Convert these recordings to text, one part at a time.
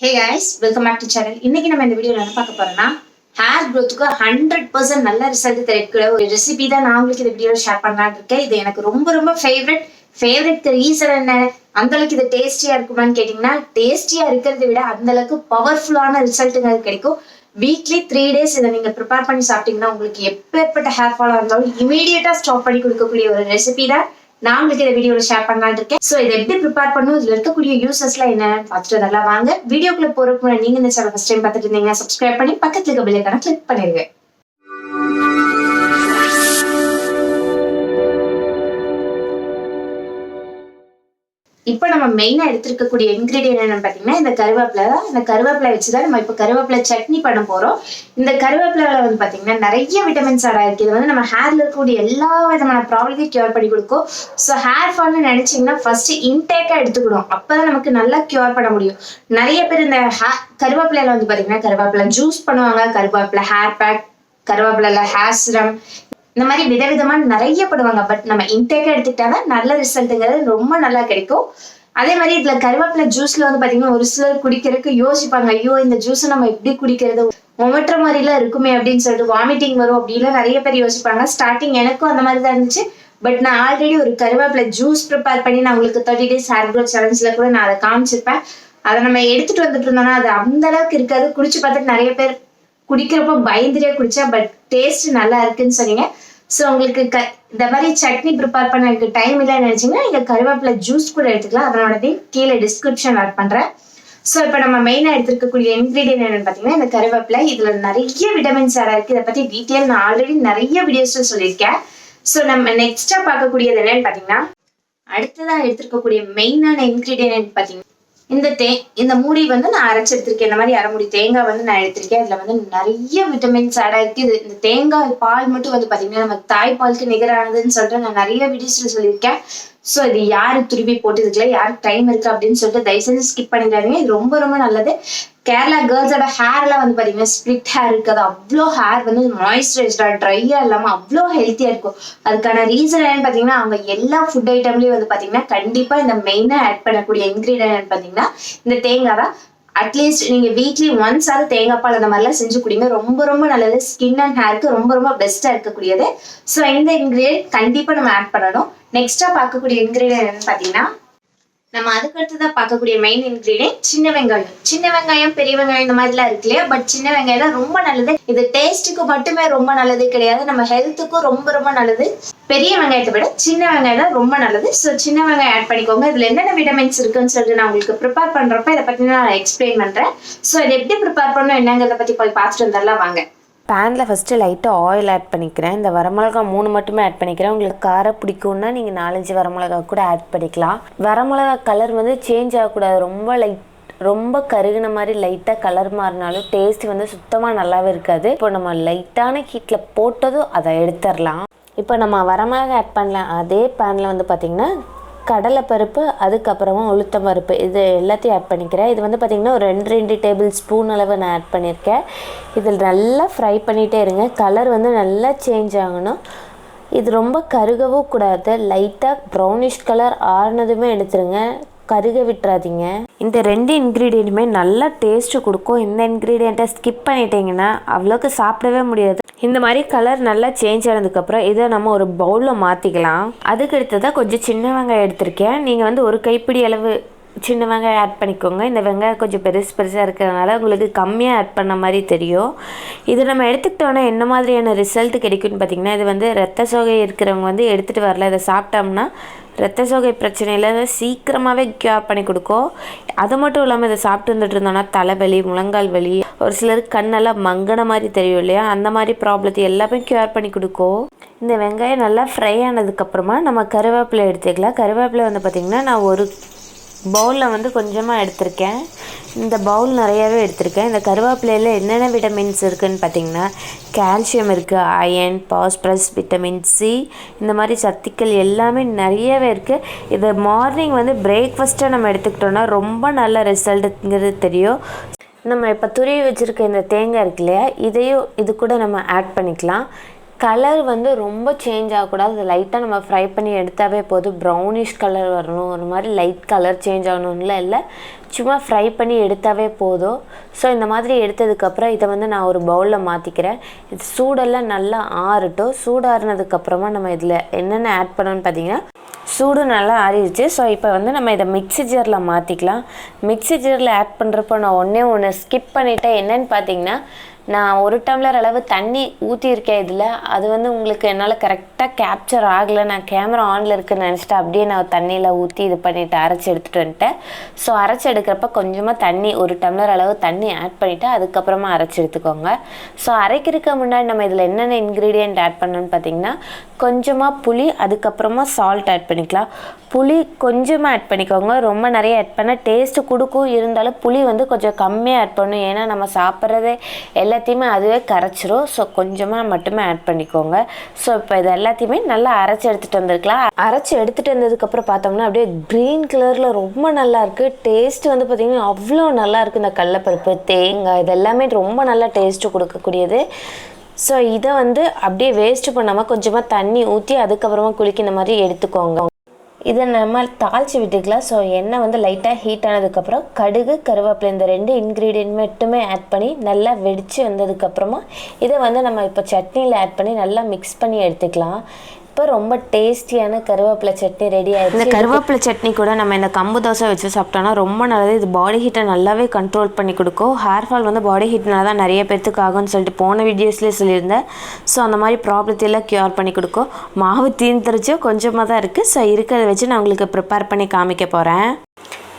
Hey guys, welcome back to channel. இன்னைக்கு நம்ம இந்த வீடியோல என்ன பார்க்க போறோம்னா ஹேர் growthக்கு 100% நல்ல ரிசல்ட் தரக்கூடிய ஒரு ரெசிபி தான் நான் உங்களுக்கு இந்த வீடியோல ஷேர் பண்ணலாம்னு இருக்கேன். இது எனக்கு ரொம்ப ஃபேவரட் ரீசன் என்ன? அந்த அளவுக்கு இது டேஸ்டியா இருக்குமான்னு கேட்டீங்கன்னா டேஸ்டியா இருக்கிறதை விட அந்த அளவுக்கு பவர்ஃபுல்லான ரிசல்ட்டுங்க கிடைக்கும். வீக்லி 3 days இதை நீங்க ப்ரிப்பேர் பண்ணி சாப்பிட்டீங்கன்னா உங்களுக்கு எப்பேற்பட்ட ஹேர் ஃபாலா இருந்தாலும் இமீடியட்டா ஸ்டாப் பண்ணி கொடுக்கக்கூடிய ஒரு ரெசிபி தான் நான் உங்களுக்கு இந்த வீடியோல ஷேர் பண்ணலாம்னு இருக்கேன். சோ இதை எப்படி ப்ரிப்பேர் பண்ணணும், இதுல இருக்கக்கூடிய யூசஸ்லாம் என்னன்னு பார்த்துட்டு நல்லா வாங்க. வீடியோக்குள்ள போறதுக்கு முன்னாடி நீங்க இந்த சேனல் ஃபர்ஸ்ட் டைம் பார்த்துட்டு இருந்தீங்கன்னா சப்ஸ்கிரைப் பண்ணி பக்கத்துல இருக்க பெல் ஐகானை கிளிக் பண்ணிருங்க. இப்போ நம்ம மெயினா எடுத்துருக்கக்கூடிய இன்கிரீடியன்ட் என்னன்னு பாத்தீங்கன்னா இந்த கருவேப்பிலை தான். இந்த கருவேப்பிலை வச்சுதான் நம்ம இப்போ கருவேப்பிலை சட்னி பண்ண போறோம். இந்த கருவேப்பிலைல வந்து பாத்தீங்கன்னா நிறைய விட்டமின்ஸ் ஆட் ஆயிருக்கு. இது வந்து நம்ம ஹேர்ல இருக்கக்கூடிய எல்லா விதமான ப்ராப்ளத்தையும் கியூர் பண்ணி கொடுக்கும். ஸோ ஹேர் ஃபால்னு நினைச்சீங்கன்னா ஃபர்ஸ்ட் இன்டேக்கா எடுத்துக்கணும், அப்பதான் நமக்கு நல்லா கியூர் பண்ண முடியும். நிறைய பேர் இந்த கருவேப்பிலையில வந்து பாத்தீங்கன்னா கருவேப்பிலை ஜூஸ் பண்ணுவாங்க, கருவேப்பிலை ஹேர் பேக், கருவேப்பிலைல ஹேர் சிரம், இந்த மாதிரி விதவிதமா நிறைய படுவாங்க. பட் நம்ம இன்டேக்கா எடுத்துக்கிட்டாதான் நல்ல ரிசல்ட்டுங்கிறது ரொம்ப நல்லா கிடைக்கும். அதே மாதிரி இதுல கருவேப்பிலை ஜூஸ்ல வந்து பாத்தீங்கன்னா ஒரு சிலர் குடிக்கிறதுக்கு யோசிப்பாங்க, ஐயோ இந்த ஜூஸ் நம்ம எப்படி குடிக்கிறது, ஒமட்டுற மாதிரி எல்லாம் இருக்குமே அப்படின்னு சொல்லிட்டு வாமிட்டிங் வரும் அப்படிலாம் நிறைய பேர் யோசிப்பாங்க. ஸ்டார்டிங் எனக்கும் அந்த மாதிரி தான் இருந்துச்சு. பட் நான் ஆல்ரெடி ஒரு கருவேப்பிலை ஜூஸ் ப்ரிப்பேர் பண்ணி நான் உங்களுக்கு 30 days ஹேர் க்ரோத் சேலஞ்சில கூட நான் அதை காமிச்சிருப்பேன். அதை நம்ம எடுத்துட்டு வந்துட்டு இருந்தோம்னா அது அந்த அளவுக்கு இருக்காது. குடிச்சு பார்த்துட்டு நிறைய பேர் குடிக்கிறப்ப பயந்துட்டே குடிச்சா, பட் டேஸ்ட் நல்லா இருக்குன்னு சொன்னீங்க. ஸோ உங்களுக்கு இந்த மாதிரி சட்னி ப்ரிப்பேர் பண்ண எனக்கு டைம் இல்லைன்னு நினைச்சீங்கன்னா நீங்க கருவேப்பிலை ஜூஸ் கூட எடுத்துக்கலாம். அதனோட கீழே டிஸ்கிரிப்ஷன் ஆட் பண்றேன். ஸோ இப்போ நம்ம மெயினா எடுத்துருக்கக்கூடிய இன்கிரீடியன்ட் என்னன்னு பாத்தீங்கன்னா இந்த கருவேப்பிலை. இதுல நிறைய விட்டமின்ஸ் ஆட் இருக்கு. இதை பத்தி டீட்டெயில் நான் ஆல்ரெடி நிறைய வீடியோஸ்ல சொல்லியிருக்கேன். ஸோ நம்ம நெக்ஸ்டா பார்க்கக்கூடியது என்னன்னு பாத்தீங்கன்னா அடுத்ததான் எடுத்துருக்கக்கூடிய மெயினான இன்கிரீடியன்ட் பாத்தீங்கன்னா இந்த மூடி வந்து நான் அரைச்சு எடுத்திருக்கேன். இந்த மாதிரி அரைமுடி தேங்காய் வந்து நான் எடுத்திருக்கேன். இதுல வந்து நிறைய விட்டமின்ஸ் ஆட் ஆயிருக்கு. இந்த தேங்காய் பால் மட்டும் வந்து பாத்தீங்கன்னா நம்ம தாய்ப்பாலுக்கு நிகரானதுன்னு சொல்லிட்டு நான் நிறைய வீடியோஸ்ல சொல்லியிருக்கேன். ஸோ இது யாரு துருவி போட்டு இதுக்குள்ள யாருக்கு டைம் இருக்கு அப்படின்னு சொல்லிட்டு தயவு செஞ்சு ஸ்கிப் பண்ணிடாதீங்க. இது ரொம்ப நல்லது. கேரளா கேர்ள்ஸோட ஹேர்லாம் வந்து பாத்தீங்கன்னா ஸ்பிளிட் ஹேர் இருக்காது, அவ்வளோ ஹேர் வந்து மாய்ஸ்சரைஸ்டா ட்ரையா இல்லாம அவ்வளோ ஹெல்த்தியா இருக்கும். அதுக்கான ரீசன் என்னன்னு பாத்தீங்கன்னா அவங்க எல்லா ஃபுட் ஐட்டம்லயும் வந்து பாத்தீங்கன்னா கண்டிப்பா இந்த மெயினா ஆட் பண்ணக்கூடிய இன்கிரீடியன்ட் பாத்தீங்கன்னா இந்த தேங்காய் தான். அட்லீஸ்ட் நீங்க வீக்லி ஒன்ஸ் ஆவது தேங்காய் பால் அந்த மாதிரிலாம் செஞ்சு குடிங்க. ரொம்ப நல்லது. ஸ்கின் அண்ட் ஹேருக்கு ரொம்ப பெஸ்டா இருக்கக்கூடியது. ஸோ இந்த இன்கிரீடியன்ட் கண்டிப்பா நம்ம ஆட் பண்ணணும். நெக்ஸ்டா பார்க்கக்கூடிய இன்கிரீடியன்ட் என்னன்னு பாத்தீங்கன்னா நம்ம அதுக்கு அடுத்ததான் பார்க்கக்கூடிய மெயின் இன்கிரீடியன்ட் சின்ன வெங்காயம். சின்ன வெங்காயம், பெரிய வெங்காயம் இந்த மாதிரிலாம் இருக்கு இல்லையா, பட் சின்ன வெங்காயம் தான் ரொம்ப நல்லது. இது டேஸ்ட்டுக்கு மட்டுமே ரொம்ப நல்லது கிடையாது, நம்ம ஹெல்த்துக்கும் ரொம்ப நல்லது. பெரிய வெங்காயத்தை விட சின்ன வெங்காயம் தான் ரொம்ப நல்லது. ஸோ சின்ன வெங்காயம் ஆட் பண்ணிக்கோங்க. இதுல என்னென்ன விட்டமின்ஸ் இருக்குன்னு சொல்லிட்டு நான் உங்களுக்கு ப்ரிப்பேர் பண்றப்ப இதை பத்தி நான் எக்ஸ்பிளைன் பண்றேன். ஸோ இதை எப்படி ப்ரிப்பேர் பண்ணணும் என்னங்கிறத பத்தி போய் பார்த்துட்டு வந்துடலாம் வாங்க. பேனில் ஃபஸ்ட்டு லைட்டாக ஆயில் ஆட் பண்ணிக்கிறேன். இந்த வரமிளகா 3 மட்டுமே ஆட் பண்ணிக்கிறேன். உங்களுக்கு காரம் பிடிக்கும்னா நீங்கள் 4-5 வரமிளகா கூட ஆட் பண்ணிக்கலாம். வரமிளகா கலர் வந்து சேஞ்ச் ஆகக்கூடாது, ரொம்ப கருகின மாதிரி லைட்டாக கலர் மாறினாலும் டேஸ்ட் வந்து சுத்தமாக நல்லாவே இருக்காது. இப்போ நம்ம லைட்டான ஹீட்டில் போட்டதும் அதை எடுத்துடலாம். இப்போ நம்ம வரமிளகா ஆட் பண்ணலாம். அதே பேனில் வந்து பார்த்திங்கன்னா கடலைப்பருப்பு, அதுக்கப்புறமா உளுத்தம் பருப்பு, இது எல்லாத்தையும் ஆட் பண்ணிக்கிறேன். இது வந்து பார்த்திங்கன்னா ஒரு 2 டேபிள் ஸ்பூன் அளவு நான் ஆட் பண்ணியிருக்கேன். இதில் நல்லா ஃப்ரை பண்ணிகிட்டே இருங்க. கலர் வந்து நல்லா சேஞ்ச் ஆகணும். இது ரொம்ப கருகவும் கூடாது. லைட்டாக ப்ரௌனிஷ் கலர் ஆறுனதுமே எடுத்துருங்க, கருக விட்டுறாதீங்க. இந்த 2 இன்க்ரீடியண்ட்டுமே நல்லா டேஸ்ட்டு கொடுக்கும். இந்த இன்க்ரீடியண்ட்டை ஸ்கிப் பண்ணிட்டீங்கன்னா அவ்வளோக்கு சாப்பிடவே முடியாது. இந்த மாதிரி கலர் நல்லா சேஞ்ச் ஆனதுக்கப்புறம் இதை நம்ம ஒரு பவுலில் மாற்றிக்கலாம். அதுக்கு அடுத்ததாக கொஞ்சம் சின்ன வெங்காயம் எடுத்திருக்கேன். நீங்கள் வந்து ஒரு கைப்பிடி அளவு சின்ன வெங்காயம் ஆட் பண்ணிக்கோங்க. இந்த வெங்காயம் கொஞ்சம் பெருசாக இருக்கிறதுனால உங்களுக்கு கம்மியாக ஆட் பண்ண மாதிரி தெரியும். இது நம்ம எடுத்துக்கிட்டோன்னா என்ன மாதிரியான ரிசல்ட் கிடைக்கும்னு பார்த்திங்கன்னா, இது வந்து ரத்த சோகை இருக்கிறவங்க வந்து எடுத்துகிட்டு வரல, இதை சாப்பிட்டோம்னா ரத்த சோகை பிரச்சனையில் சீக்கிரமாகவே கியூர் பண்ணி கொடுக்கும். அது மட்டும் இல்லாமல் இதை சாப்பிட்டு வந்துட்டு இருந்தோம்னா தலைவலி, முழங்கால் வலி, ஒரு சிலருக்கு கண்ணெல்லாம் மங்கின மாதிரி தெரியும் இல்லையா, அந்த மாதிரி ப்ராப்ளத்தை எல்லாமே கியூர் பண்ணி கொடுக்கும். இந்த வெங்காயம் நல்லா ஃப்ரை ஆனதுக்கப்புறமா நம்ம கருவேப்பிலை எடுத்துக்கலாம். கருவேப்பிலை வந்து பார்த்திங்கன்னா நான் ஒரு பவுலில் வந்து கொஞ்சமாக எடுத்திருக்கேன். இந்த பவுல் நிறையாவே எடுத்திருக்கேன். இந்த கருவேப்பிலையில் என்னென்ன விட்டமின்ஸ் இருக்குதுன்னு பார்த்திங்கன்னா கால்சியம் இருக்குது, அயன், பாஸ்பரஸ், விட்டமின் சி, இந்த மாதிரி சத்துக்கள் எல்லாமே நிறையவே இருக்குது. இதை மார்னிங் வந்து பிரேக்ஃபாஸ்ட்டாக நம்ம எடுத்துக்கிட்டோன்னா ரொம்ப நல்ல ரிசல்ட்டுங்கிறது தெரியும். நம்ம இப்போ துருவி வச்சுருக்க இந்த தேங்காய் இருக்கு இல்லையா, இதையும் இது கூட நம்ம ஆட் பண்ணிக்கலாம். கலர் வந்து ரொம்ப சேஞ்ச் ஆகக்கூடாது. அது லைட்டாக நம்ம ஃப்ரை பண்ணி எடுத்தாவே போதும். ப்ரௌனிஷ் கலர் வரணும், ஒரு மாதிரி லைட் கலர் சேஞ்ச் ஆகணும்ல இல்லை, சும்மா ஃப்ரை பண்ணி எடுத்தாவே போதும். ஸோ இந்த மாதிரி எடுத்ததுக்கப்புறம் இதை வந்து நான் ஒரு பவுலில் மாற்றிக்கிறேன். இது சூடெல்லாம் நல்லா ஆறட்டும். சூடாறினதுக்கப்புறமா நம்ம இதில் என்னென்ன ஆட் பண்ணணும்னு பார்த்தீங்கன்னா, சூடு நல்லா ஆறிடுச்சு. ஸோ இப்போ வந்து நம்ம இதை மிக்ஸி ஜாரில் மாற்றிக்கலாம். மிக்ஸி ஜாரில் ஆட் பண்ணுறப்போ நான் ஒன்று ஸ்கிப் பண்ணிவிட்டேன். என்னென்னு பார்த்தீங்கன்னா, நான் 1 டம்ளர் அளவு தண்ணி ஊற்றியிருக்கேன் இதில். அது வந்து உங்களுக்கு என்னால் கரெக்டாக கேப்சர் ஆகலை. நான் கேமரா ஆனில் இருக்குன்னு நினச்சிட்டு அப்படியே நான் தண்ணியில் ஊற்றி இது பண்ணிவிட்டு அரைச்சி எடுத்துகிட்டு வந்துட்டேன். ஸோ அரைச்சி எடுக்கிறப்ப கொஞ்சமாக தண்ணி 1 டம்ளர் அளவு தண்ணி ஆட் பண்ணிவிட்டு அதுக்கப்புறமா அரைச்சி எடுத்துக்கோங்க. ஸோ அரைக்கிறதுக்கு முன்னாடி நம்ம இதில் என்னென்ன இன்க்ரீடியண்ட் ஆட் பண்ணணும்னு பார்த்தீங்கன்னா, கொஞ்சமாக புளி, அதுக்கப்புறமா சால்ட் ஆட் பண்ணிக்கலாம். புளி கொஞ்சமாக ஆட் பண்ணிக்கோங்க. ரொம்ப நிறைய ஆட் பண்ண டேஸ்ட்டு கொடுக்கும். இருந்தாலும் புளி வந்து கொஞ்சம் கம்மியாக ஆட் பண்ணணும். ஏன்னா நம்ம சாப்பிட்றதே எல்லாத்தையுமே அதுவே கரைச்சிரும். ஸோ கொஞ்சமாக மட்டுமே ஆட் பண்ணிக்கோங்க. ஸோ இப்போ இது எல்லாத்தையுமே நல்லா அரைச்சி எடுத்துகிட்டு வந்திருக்கலாம். அரைச்சி எடுத்துகிட்டு வந்ததுக்கப்புறம் பார்த்தோம்னா அப்படியே க்ரீன் கலரில் ரொம்ப நல்லாயிருக்கு. டேஸ்ட்டு வந்து பார்த்திங்கன்னா அவ்வளோ நல்லாயிருக்கு. இந்த கடலைப்பருப்பு, தேங்காய் இது எல்லாமே ரொம்ப நல்லா டேஸ்ட்டு கொடுக்கக்கூடியது. ஸோ இதை வந்து அப்படியே வேஸ்ட்டு பண்ணாமல் கொஞ்சமாக தண்ணி ஊற்றி அதுக்கப்புறமா குளிக்கிற மாதிரி எடுத்துக்கோங்க. இதை நம்ம தாளித்து விட்டுக்கலாம். ஸோ எண்ணெய் வந்து லைட்டாக ஹீட் ஆனதுக்கப்புறம் கடுகு, கருவேப்பிலை இந்த 2 இன்க்ரீடியன்ட் மட்டுமே ஆட் பண்ணி நல்லா வெடித்து வந்ததுக்கப்புறமா இதை வந்து நம்ம இப்போ சட்னியில் ஆட் பண்ணி நல்லா மிக்ஸ் பண்ணி எடுத்துக்கலாம். இப்போ ரொம்ப டேஸ்டியான கருவேப்பிலை சட்னி ரெடி ஆகிடுச்சு. இந்த கருவேப்பிலை சட்னி கூட நம்ம இந்த கம்பு தோசை வச்சு சாப்பிட்டோன்னா ரொம்ப நல்லது. இது பாடி ஹீட்டை நல்லாவே கண்ட்ரோல் பண்ணி கொடுக்கும். ஹேர் ஃபால் வந்து பாடி ஹீட்னால தான் நிறைய பேர்த்துக்கு ஆகும்னு சொல்லிட்டு போன வீடியோஸ்லேயே சொல்லியிருந்தேன். ஸோ அந்த மாதிரி ப்ராப்ளத்தையெல்லாம் க்யூர் பண்ணி கொடுக்கும். மாவு தீர்ந்துருச்சு, கொஞ்சமாக தான் இருக்குது. ஸோ இருக்கிறத வச்சு நான் உங்களுக்கு ப்ரிப்பேர் பண்ணி காமிக்க போகிறேன்.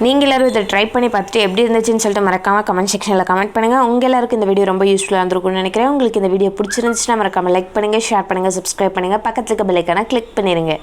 நீங்கள் எல்லோரும் இதை ட்ரை பண்ணி பார்த்துட்டு எப்படி இருந்துச்சுன்னு சொல்லிட்டு மறக்காமல் கமெண்ட் செக்ஷனில் கமெண்ட் பண்ணுங்கள். உங்கள் எல்லாருக்கும் இந்த வீடியோ ரொம்ப யூஸ்ஃபுல்லாக இருந்திருக்கும்னு நினைக்கிறேன். உங்களுக்கு இந்த வீடியோ பிடிச்சிருந்துச்சுன்னா மறக்காமல் லைக் பண்ணுங்கள், ஷேர் பண்ணுங்கள், சப்ஸ்கிரைப் பண்ணுங்கள், பக்கத்துக்கு பெல் ஐக்கானை கிளிக் பண்ணிடுங்க.